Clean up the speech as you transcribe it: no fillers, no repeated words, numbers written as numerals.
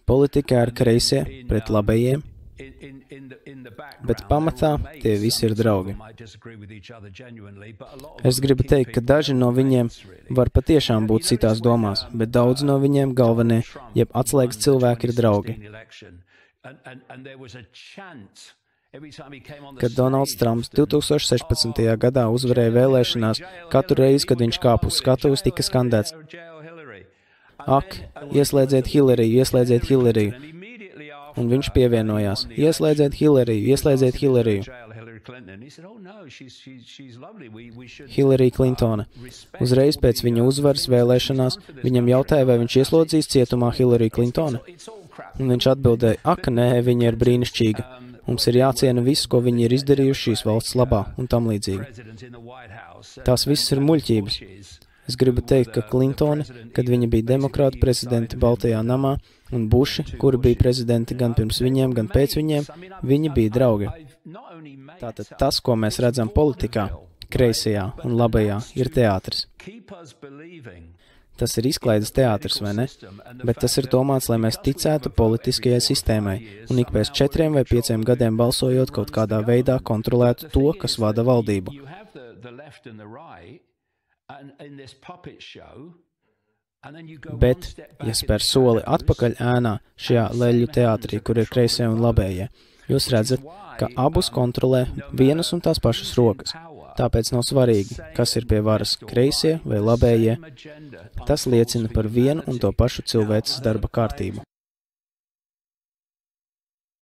Politikā ir kreisie pret labējiem, bet pamatā tie visi ir draugi. Es gribu teikt, ka daži no viņiem var patiešām būt citās domās, bet daudz no viņiem galvenie, jeb atslēgas cilvēki ir draugi. Kad Donalds Trumps 2016. gadā uzvarēja vēlēšanās, katru reizi, kad viņš kāpa uz skatuves, tika skandēts: ak, ieslēdziet Hillariju, ieslēdziet Hillariju. Un viņš pievienojās: ieslēdziet Hillariju, ieslēdziet Hillariju. Hillary Clintone. Uzreiz pēc viņa uzvaras vēlēšanās viņam jautāja, vai viņš ieslodzīs cietumā Hillary Clintone. Un viņš atbildēja: ak, nē, viņa ir brīnišķīga. Mums ir jāciena viss, ko viņi ir izdarījuši šīs valsts labā, un tam līdzīgi. Tās viss ir muļķības. Es gribu teikt, ka Clintone, kad viņa bija demokrāta prezidenti Baltajā namā, un Buši, kuri bija prezidenti gan pirms viņiem, gan pēc viņiem, viņi bija draugi. Tātad tas, ko mēs redzam politikā, kreisajā un labajā, ir teātris. Tas ir izklaides teātris, vai ne? Bet tas ir domāts, lai mēs ticētu politiskajai sistēmai, un ik pēc 4 vai 5 gadiem balsojot kaut kādā veidā kontrolētu to, kas vada valdību. Bet, ja spēr soli atpakaļ ēnā šajā leļu teātrī, kur ir kreisie un labējie, jūs redzat, ka abus kontrolē vienas un tās pašas rokas. Tāpēc nav svarīgi, kas ir pie varas, kreisie vai labējie. Tas liecina par vienu un to pašu cilvēces darba kārtību.